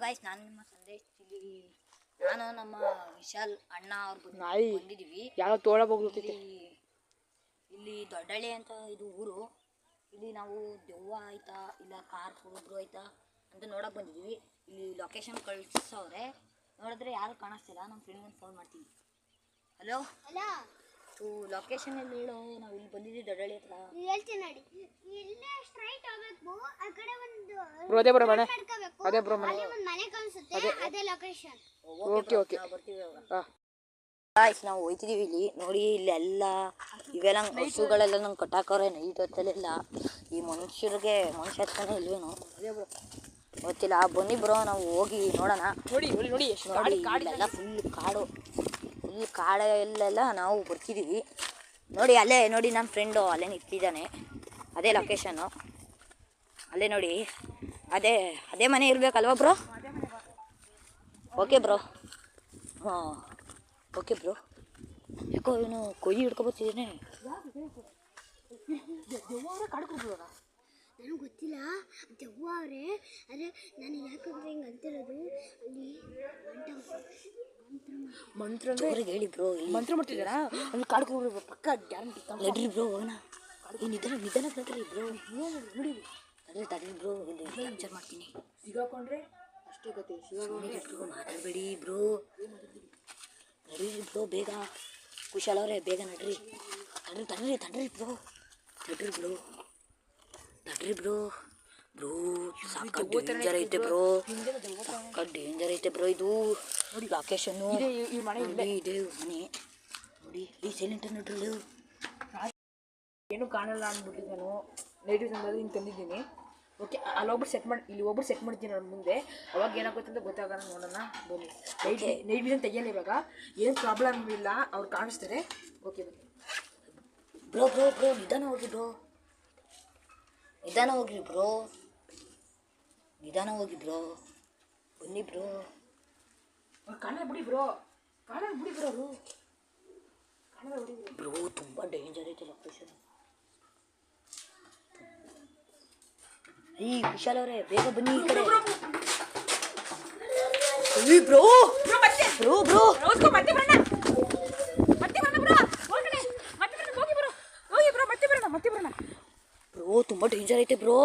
Guys, ನಾನು ನಿಮ್ಮ ಸಂದೇಶ್ ಇಲ್ಲಿ ನಾನು ನಮ್ಮ ವಿಶಾಲ್ ಅಣ್ಣ ಅವ್ರು ಬಂದಿದ್ದೀವಿ. ಯಾವ ತೋಳ ಹೋಗ್ಲತ್ತೈತೆ ಇಲ್ಲಿ ದೊಡ್ಡಳ್ಳಿ ಅಂತ ಇದು ಊರು. ಇಲ್ಲಿ ನಾವು ದೆವ್ವ ಆಯ್ತಾ ಇಲ್ಲ ಕಾರ್ ಹುಡುಗರು ಆಯ್ತಾ ಅಂತ ನೋಡಕ್ ಬಂದಿದ್ದೀವಿ. ಇಲ್ಲಿ ಲೊಕೇಶನ್ ಕಳಿಸೋರೆ, ನೋಡಿದ್ರೆ ಯಾರು ಕಾಣಿಸ್ತಿಲ್ಲ. ನಮ್ಮ ಫ್ರೆಂಡ್ಗೆ ಫೋನ್ ಮಾಡ್ತೀವಿ. ಹಲೋ ಲೊಕೇಶನ್ ಎಲ್ಲಿ ಹೇಳೋ? ನಾವು ಇಲ್ಲಿ ಬಂದಿದ್ದೀವಿ ದೊಡ್ಡಳ್ಳಿ ಹತ್ರ. ಹೇಳ್ತೀನಿ ನೋಡಿ, ಇಲ್ಲೇ ಸ್ಟ್ರೈಟ್ ಹೋಗಬೇಕು. ಆ ಕಡೆ ಒಂದು ಅದೇ ಬ್ರೋ ಮನೆ, ಅದೇ ಬ್ರೋ ಮನೆ, ಒಂದು ಮನೆ ಕಾಣಿಸುತ್ತೆ, ಅದೇ ಲೊಕೇಶನ್. ಓಕೆ ಬರ್ತೀವಿ. ಗಾಯ್ಸ್, ನಾವು ಹೋಯ್ತಿದ್ದೀವಿ. ಇಲ್ಲಿ ನೋಡಿ, ಇಲ್ಲೆಲ್ಲ ಇವೆಲ್ಲ ಹಸುಗಳೆಲ್ಲ ನಂಗೆ ಕಟ್ಟಾಕವ್ರೆ ನೈಟ್ ಹೊತ್ತಲ್ಲೆಲ್ಲ. ಈ ಮನುಷ್ಯ ಹತ್ರನೇ ಇಲ್ವೇನು ಗೊತ್ತಿಲ್ಲ. ಬನ್ನಿ ಬ್ರೋ, ನಾವು ಹೋಗಿ ನೋಡೋಣ. ನೋಡಿ ಇಲ್ಲೆಲ್ಲ ಫುಲ್ ಕಾಡಲ್ಲೆಲ್ಲ ನಾವು ಬರ್ತಿದ್ದೀವಿ. ನೋಡಿ ಅಲ್ಲೇ ನೋಡಿ, ನಮ್ಮ ಫ್ರೆಂಡು ಅಲ್ಲೇ ನಿಂತಿದ್ದಾನೆ. ಅದೇ ಲೊಕೇಶನ್ನು, ಅಲ್ಲೇ ನೋಡಿ. ಅದೇ ಮನೆ ಇರಬೇಕಲ್ವ ಬ್ರೋ? Okay bro. ಹಾಂ ಓಕೆ ಬ್ರೋ. ಯಾಕೋ ಇವನು ಕೊಯ್ಯಿ ಹಿಡ್ಕೊಬರ್ತಿದ್ದೇನೆ. ನನಗೆ ಗೊತ್ತಿಲ್ಲ, ದೆವ್ವ ಅವರೇ. ಅದೇ ನಾನು ಯಾಕಂದ್ರೆ ಹಿಂಗೆ ಅಂತಿರೋದು, ಅಲ್ಲಿ ಮಂತ್ರ ಹೇಳಿ ಬ್ರೋ. ಮಂತ್ರ ಮಾಡ್ತಿದ್ದಾರಾ? ಅಲ್ಲಿ ಕಾಡ್ಕೊಂಡು ಪಕ್ಕ ಗ್ಯಾರಂಟಿ ನಡ್ರಿ ಬ್ರೋ, ಹೋಗೋಣ. ನಿಧಾನ ನಡ್ರಿ ಬ್ರೋ. ನೋಡಿ ತಡ್ರಿ ಬ್ರೋ, ಕ್ಯಾಪ್ಚರ್ ಮಾಡ್ತೀನಿ. ಸಿಗಾಕೊಂಡ್ರೆ ಅಷ್ಟೇ ಗತಿ. ಬ್ರೋ ಮಾತಾಡಬೇಡಿ ಬ್ರೋ. ನಡ್ರಿ ಬ್ರೋ ಬೇಗ. ಕುಶಾಲ್ ಅವರೇ ಬೇಗ ನಡ್ರಿ. ತಡ್ರಿ ಬ್ರೋ. ಸಾಕು ಡೇಂಜರ್ ಐತೆ ಬ್ರೋ. ಡೇಂಜರ್ ಐತೆ ಬ್ರೋ. ಇದು ನೋಡಿ ಲೊಕೇಶನ್ನು ಇದೆ ಮನೆ. ನೋಡಿ ಈ ಸೈಲೆಂಟ್ ನೋಡ್ರಿ. ಏನು ಕಾಣಲ್ಲ ಅಂದ್ಬಿಟ್ಟು ನಾನು ನೈಟ್ ಹಿಂಗೆ ತಂದಿದ್ದೀನಿ. ಓಕೆ, ಅಲ್ಲೊಬ್ರು ಸೆಟ್ ಮಾಡಿ, ಇಲ್ಲಿ ಒಬ್ರು ಸೆಟ್ ಮಾಡ್ತೀನಿ ನನ್ನ ಮುಂದೆ. ಅವಾಗ ಏನಾಗುತ್ತೆ ಅಂತ ಗೊತ್ತಾಗೋಣ, ನೋಡೋಣ ಬನ್ನಿ. ನೈಟ್ ವಿಷನ್ ತೆಗಿಯಲ್ಲ ಇವಾಗ, ಏನು ಪ್ರಾಬ್ಲಮ್ ಇಲ್ಲ, ಅವ್ರು ಕಾಣಿಸ್ತಾರೆ. ಓಕೆ ಬನ್ನಿ ಬ್ರೋ. ನಿಧಾನ ಹೋಗಿ ಬ್ರೋ. ಬನ್ನಿ ಬ್ರೋ. ಕಾಣಲ್ಲ ಬಿಡಿ ಬ್ರೋ ಅವರು. ಬ್ರೋ ತುಂಬ ಡೇಂಜರ್ ಐತೆ ಲೊಕೇಶನ್. ವಿಶಾಲ್ ಅವರೇ ಬೇಗ ಬನ್ನಿ ಈ ಕಡೆ. ಬ್ರೋ ತುಂಬ ಡೇಂಜರ್ ಐತೆ ಬ್ರೋ.